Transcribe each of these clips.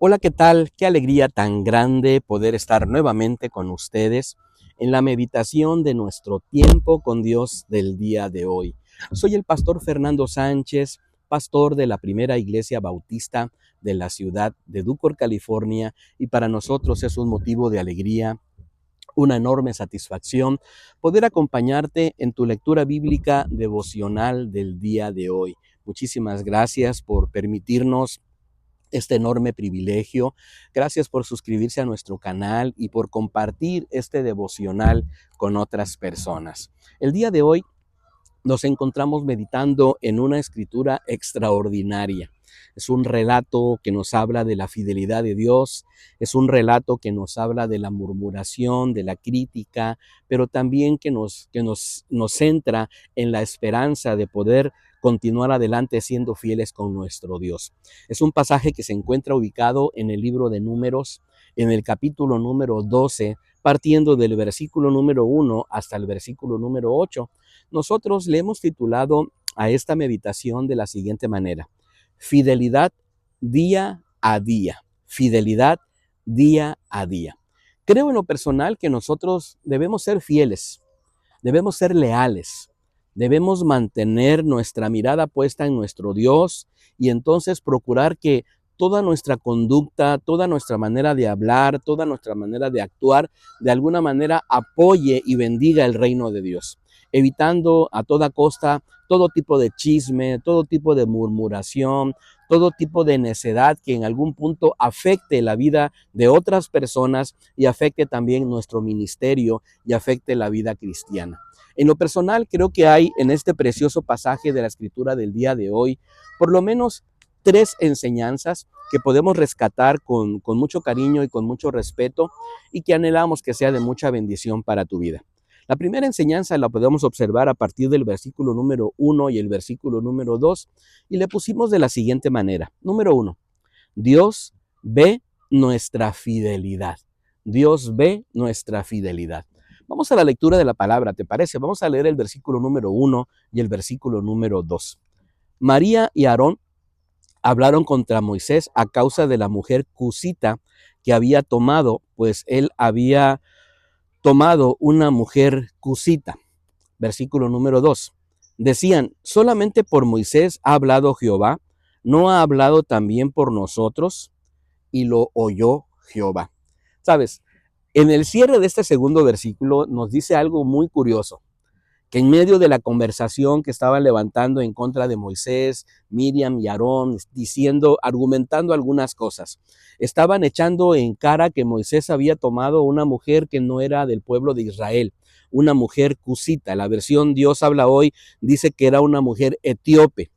Hola, ¿qué tal? Qué alegría tan grande poder estar nuevamente con ustedes en la meditación de nuestro tiempo con Dios del día de hoy. Soy el pastor Fernando Sánchez, pastor de la Primera Iglesia Bautista de la ciudad de Ducor, California, y para nosotros es un motivo de alegría, una enorme satisfacción poder acompañarte en tu lectura bíblica devocional del día de hoy. Muchísimas gracias por permitirnos este enorme privilegio. Gracias por suscribirse a nuestro canal y por compartir este devocional con otras personas. El día de hoy nos encontramos meditando en una escritura extraordinaria. Es un relato que nos habla de la fidelidad de Dios, es un relato que nos habla de la murmuración, de la crítica, pero también que nos centra en la esperanza de poder continuar adelante siendo fieles con nuestro Dios. Es un pasaje que se encuentra ubicado en el libro de Números, en el capítulo número 12, partiendo del versículo número 1 hasta el versículo número 8. Nosotros le hemos titulado a esta meditación de la siguiente manera: Fidelidad día a día. Fidelidad día a día. Creo en lo personal que nosotros debemos ser fieles, debemos ser leales, debemos mantener nuestra mirada puesta en nuestro Dios y entonces procurar que toda nuestra conducta, toda nuestra manera de hablar, toda nuestra manera de actuar, de alguna manera apoye y bendiga el reino de Dios, evitando a toda costa todo tipo de chisme, todo tipo de murmuración, todo tipo de necedad que en algún punto afecte la vida de otras personas y afecte también nuestro ministerio y afecte la vida cristiana. En lo personal, creo que hay en este precioso pasaje de la escritura del día de hoy, por lo menos 3 enseñanzas que podemos rescatar con mucho cariño y con mucho respeto y que anhelamos que sea de mucha bendición para tu vida. La primera enseñanza la podemos observar a partir del versículo número 1 y el versículo número 2, y le pusimos de la siguiente manera. Número 1, Dios ve nuestra fidelidad. Dios ve nuestra fidelidad. Vamos a la lectura de la palabra, ¿te parece? Vamos a leer el versículo número 1 y el versículo número 2. María y Aarón hablaron contra Moisés a causa de la mujer cusita que había tomado, pues él había tomado una mujer cusita. Versículo número 2. Decían: solamente por Moisés ha hablado Jehová, ¿no ha hablado también por nosotros? Y lo oyó Jehová. ¿Sabes? En el cierre de este segundo versículo nos dice algo muy curioso, que en medio de la conversación que estaban levantando en contra de Moisés, Miriam y Aarón, diciendo, argumentando algunas cosas, estaban echando en cara que Moisés había tomado una mujer que no era del pueblo de Israel, una mujer cusita. La versión Dios habla hoy dice que era una mujer etíope.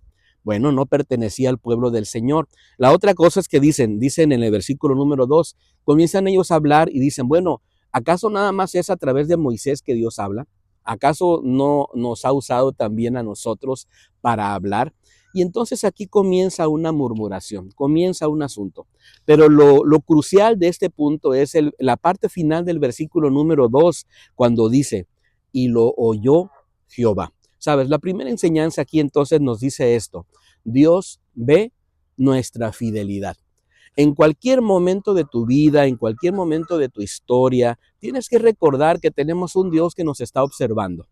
Bueno, no pertenecía al pueblo del Señor. La otra cosa es que dicen en el versículo número 2, comienzan ellos a hablar y dicen, bueno, ¿acaso nada más es a través de Moisés que Dios habla? ¿Acaso no nos ha usado también a nosotros para hablar? Y entonces aquí comienza una murmuración, comienza un asunto. Pero lo crucial de este punto es la parte final del versículo número 2, cuando dice, y lo oyó Jehová. ¿Sabes? La primera enseñanza aquí entonces nos dice esto: Dios ve nuestra fidelidad. En cualquier momento de tu vida, en cualquier momento de tu historia, tienes que recordar que tenemos un Dios que nos está observando,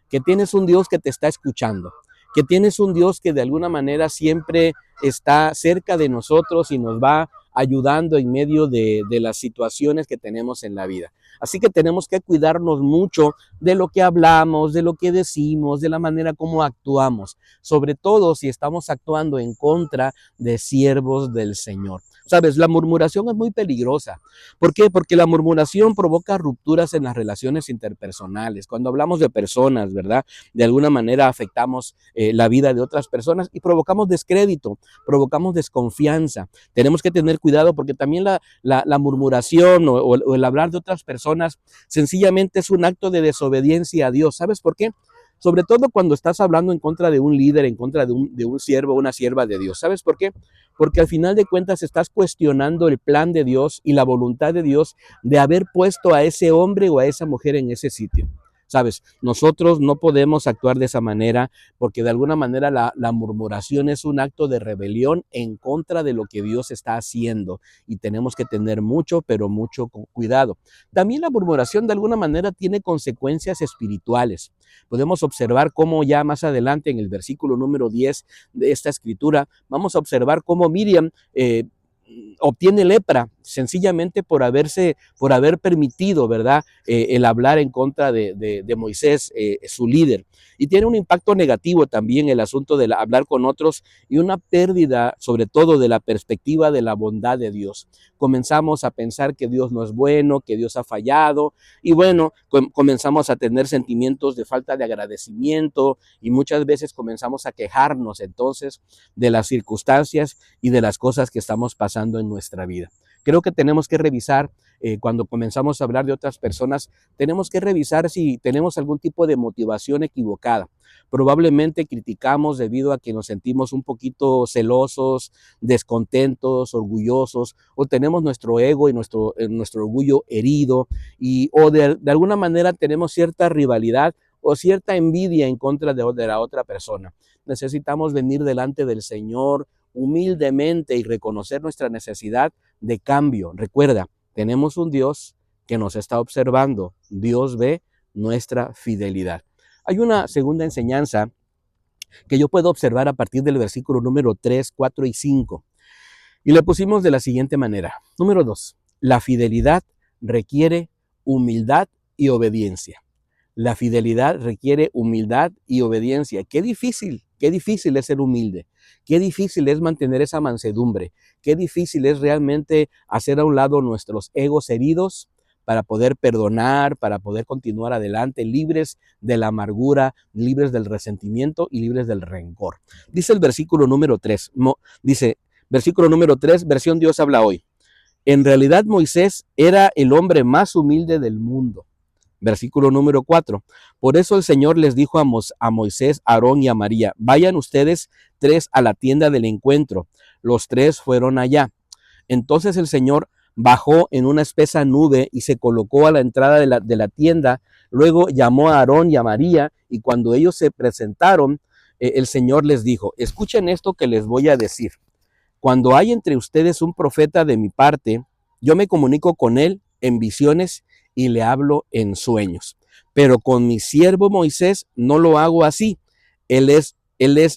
que tienes un Dios que te está escuchando, que tienes un Dios que de alguna manera siempre está cerca de nosotros y nos va ayudando en medio de las situaciones que tenemos en la vida. Así que tenemos que cuidarnos mucho de lo que hablamos, de lo que decimos, de la manera como actuamos, sobre todo si estamos actuando en contra de siervos del Señor. Sabes, la murmuración es muy peligrosa. ¿Por qué? Porque la murmuración provoca rupturas en las relaciones interpersonales. Cuando hablamos de personas, ¿verdad? De alguna manera afectamos la vida de otras personas y provocamos descrédito, provocamos desconfianza. Tenemos que tener cuidado porque también la murmuración o el hablar de otras personas sencillamente es un acto de desobediencia a Dios. ¿Sabes por qué? Sobre todo cuando estás hablando en contra de un líder, en contra de un siervo o una sierva de Dios. ¿Sabes por qué? Porque al final de cuentas estás cuestionando el plan de Dios y la voluntad de Dios de haber puesto a ese hombre o a esa mujer en ese sitio. Sabes, nosotros no podemos actuar de esa manera porque de alguna manera la murmuración es un acto de rebelión en contra de lo que Dios está haciendo y tenemos que tener mucho, pero mucho cuidado. También la murmuración de alguna manera tiene consecuencias espirituales. Podemos observar cómo ya más adelante en el versículo número 10 de esta escritura, vamos a observar cómo Miriam obtiene lepra sencillamente por haber permitido, ¿verdad? El hablar en contra de Moisés, su líder. Y tiene un impacto negativo también el asunto de hablar con otros y una pérdida, sobre todo, de la perspectiva de la bondad de Dios. Comenzamos a pensar que Dios no es bueno, que Dios ha fallado, y bueno, comenzamos a tener sentimientos de falta de agradecimiento y muchas veces comenzamos a quejarnos entonces de las circunstancias y de las cosas que estamos pasando en nuestra vida. Creo que tenemos que revisar, cuando comenzamos a hablar de otras personas, tenemos que revisar si tenemos algún tipo de motivación equivocada. Probablemente criticamos debido a que nos sentimos un poquito celosos, descontentos, orgullosos, o tenemos nuestro ego y nuestro orgullo herido, o de alguna manera tenemos cierta rivalidad o cierta envidia en contra de la otra persona. Necesitamos venir delante del Señor humildemente y reconocer nuestra necesidad de cambio. Recuerda, tenemos un Dios que nos está observando. Dios ve nuestra fidelidad. Hay una segunda enseñanza que yo puedo observar a partir del versículo número 3, 4 y 5. Y le pusimos de la siguiente manera. Número 2. La fidelidad requiere humildad y obediencia. La fidelidad requiere humildad y obediencia. Qué difícil es ser humilde. Qué difícil es mantener esa mansedumbre. Qué difícil es realmente hacer a un lado nuestros egos heridos para poder perdonar, para poder continuar adelante, libres de la amargura, libres del resentimiento y libres del rencor. Dice el versículo número 3, versículo número 3, versión Dios habla hoy. En realidad Moisés era el hombre más humilde del mundo. Versículo número 4. Por eso el Señor les dijo a Moisés, a Aarón y a María, vayan ustedes 3 a la tienda del encuentro. Los 3 fueron allá. Entonces el Señor bajó en una espesa nube y se colocó a la entrada de la tienda. Luego llamó a Aarón y a María y cuando ellos se presentaron, el Señor les dijo, escuchen esto que les voy a decir. Cuando hay entre ustedes un profeta de mi parte, yo me comunico con él en visiones y le hablo en sueños. Pero con mi siervo Moisés no lo hago así. Él es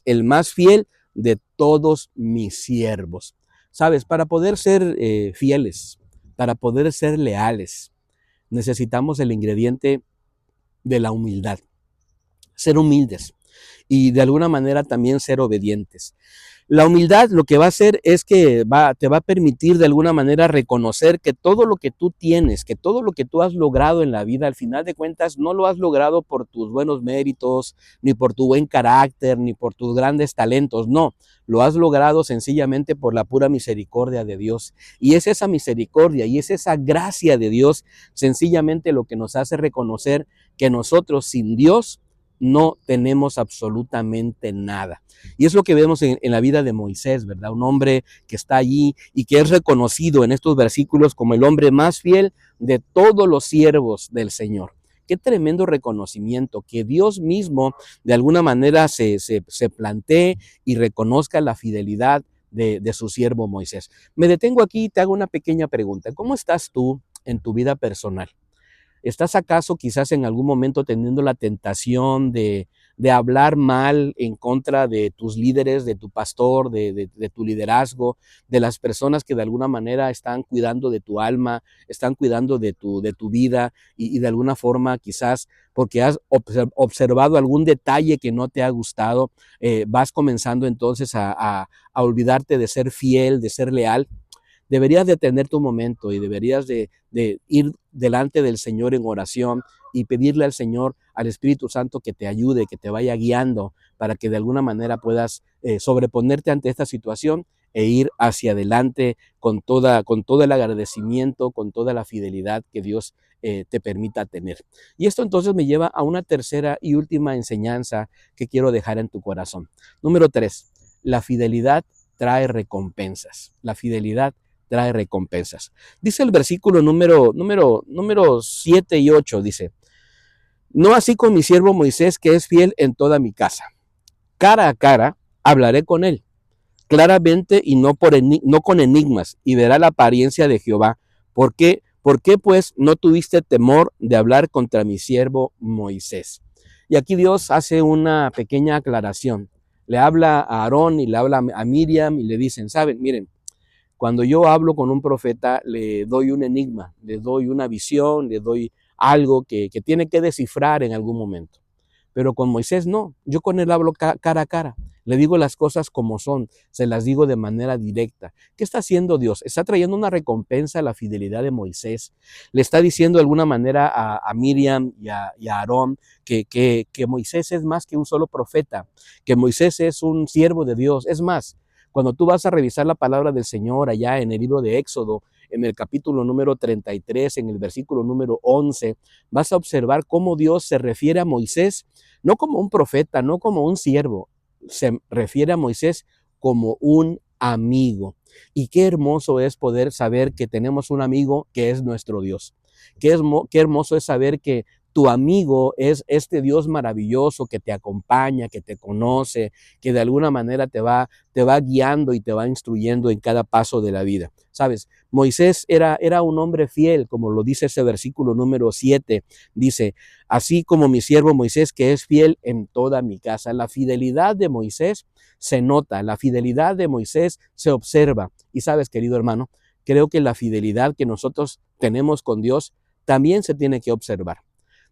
el más fiel de todos mis siervos. Sabes, para poder ser fieles, para poder ser leales, necesitamos el ingrediente de la humildad. Ser humildes y de alguna manera también ser obedientes. La humildad lo que va a hacer es que te va a permitir de alguna manera reconocer que todo lo que tú tienes, que todo lo que tú has logrado en la vida, al final de cuentas, no lo has logrado por tus buenos méritos, ni por tu buen carácter, ni por tus grandes talentos, no. Lo has logrado sencillamente por la pura misericordia de Dios. Y es esa misericordia y es esa gracia de Dios sencillamente lo que nos hace reconocer que nosotros sin Dios no tenemos absolutamente nada. Y es lo que vemos en la vida de Moisés, ¿verdad? Un hombre que está allí y que es reconocido en estos versículos como el hombre más fiel de todos los siervos del Señor. Qué tremendo reconocimiento, que Dios mismo de alguna manera se plantee y reconozca la fidelidad de su siervo Moisés. Me detengo aquí y te hago una pequeña pregunta. ¿Cómo estás tú en tu vida personal? ¿Estás acaso quizás en algún momento teniendo la tentación de hablar mal en contra de tus líderes, de tu pastor, de tu liderazgo, de las personas que de alguna manera están cuidando de tu alma, están cuidando de tu vida y de alguna forma quizás porque has observado algún detalle que no te ha gustado, vas comenzando entonces a olvidarte de ser fiel, de ser leal? Deberías de tener tu momento y deberías de ir delante del Señor en oración y pedirle al Señor, al Espíritu Santo, que te ayude, que te vaya guiando para que de alguna manera puedas sobreponerte ante esta situación e ir hacia adelante con todo el agradecimiento, con toda la fidelidad que Dios te permita tener. Y esto entonces me lleva a una tercera y última enseñanza que quiero dejar en tu corazón. Número 3, la fidelidad trae recompensas. La fidelidad trae recompensas. Dice el versículo número 7 y 8, dice, No así con mi siervo Moisés, que es fiel en toda mi casa. Cara a cara hablaré con él, claramente y no con enigmas, y verá la apariencia de Jehová. ¿Por qué? ¿Por qué pues no tuviste temor de hablar contra mi siervo Moisés? Y aquí Dios hace una pequeña aclaración. Le habla a Aarón y le habla a Miriam y le dicen, saben, miren, cuando yo hablo con un profeta, le doy un enigma, le doy una visión, le doy algo que tiene que descifrar en algún momento. Pero con Moisés no, yo con él hablo cara a cara, le digo las cosas como son, se las digo de manera directa. ¿Qué está haciendo Dios? Está trayendo una recompensa a la fidelidad de Moisés. Le está diciendo de alguna manera a Miriam y a Aarón que Moisés es más que un solo profeta, que Moisés es un siervo de Dios. Es más, cuando tú vas a revisar la palabra del Señor allá en el libro de Éxodo, en el capítulo número 33, en el versículo número 11, vas a observar cómo Dios se refiere a Moisés, no como un profeta, no como un siervo, se refiere a Moisés como un amigo. Y qué hermoso es poder saber que tenemos un amigo que es nuestro Dios. Qué hermoso es saber que tu amigo es este Dios maravilloso que te acompaña, que te conoce, que de alguna manera te va guiando y te va instruyendo en cada paso de la vida. ¿Sabes? Moisés era un hombre fiel, como lo dice ese versículo número 7. Dice, así como mi siervo Moisés, que es fiel en toda mi casa. La fidelidad de Moisés se nota, la fidelidad de Moisés se observa. Y sabes, querido hermano, creo que la fidelidad que nosotros tenemos con Dios también se tiene que observar.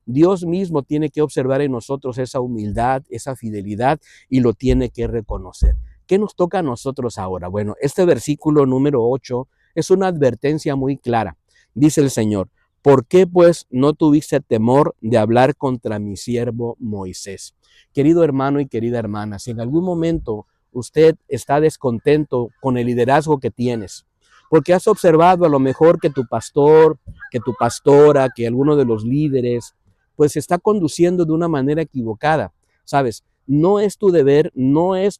Dios mismo tiene que observar en nosotros esa humildad, esa fidelidad y lo tiene que reconocer. ¿Qué nos toca a nosotros ahora? Bueno, este versículo número 8 es una advertencia muy clara. Dice el Señor, ¿por qué pues no tuviste temor de hablar contra mi siervo Moisés? Querido hermano y querida hermana, si en algún momento usted está descontento con el liderazgo que tienes, porque has observado a lo mejor que tu pastor, que tu pastora, que alguno de los líderes, pues se está conduciendo de una manera equivocada, ¿sabes? No es tu deber, no es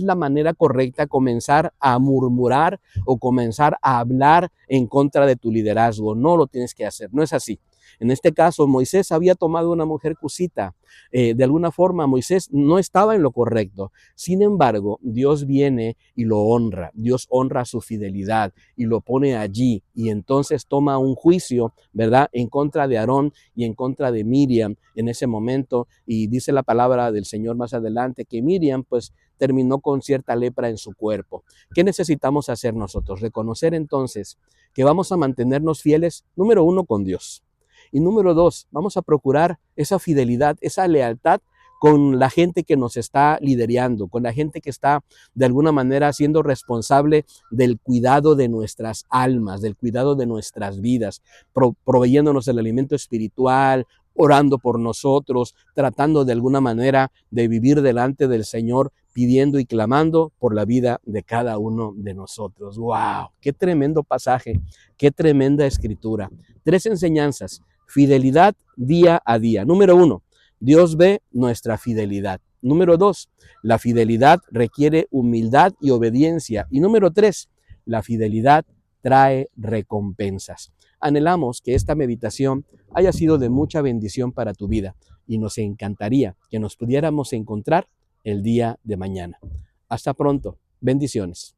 la manera correcta comenzar a murmurar o comenzar a hablar en contra de tu liderazgo. No lo tienes que hacer, no es así. En este caso, Moisés había tomado una mujer cusita. De alguna forma, Moisés no estaba en lo correcto. Sin embargo, Dios viene y lo honra. Dios honra su fidelidad y lo pone allí. Y entonces toma un juicio, ¿verdad?, en contra de Aarón y en contra de Miriam en ese momento. Y dice la palabra del Señor más adelante que Miriam, pues, terminó con cierta lepra en su cuerpo. ¿Qué necesitamos hacer nosotros? Reconocer entonces que vamos a mantenernos fieles, número uno, con Dios. Y número dos, vamos a procurar esa fidelidad, esa lealtad con la gente que nos está liderando, con la gente que está de alguna manera siendo responsable del cuidado de nuestras almas, del cuidado de nuestras vidas, proveyéndonos el alimento espiritual, orando por nosotros, tratando de alguna manera de vivir delante del Señor, pidiendo y clamando por la vida de cada uno de nosotros. ¡Wow! ¡Qué tremendo pasaje! ¡Qué tremenda escritura! 3 enseñanzas. Fidelidad día a día. Número 1, Dios ve nuestra fidelidad. Número 2, la fidelidad requiere humildad y obediencia. Y número 3, la fidelidad trae recompensas. Anhelamos que esta meditación haya sido de mucha bendición para tu vida y nos encantaría que nos pudiéramos encontrar el día de mañana. Hasta pronto. Bendiciones.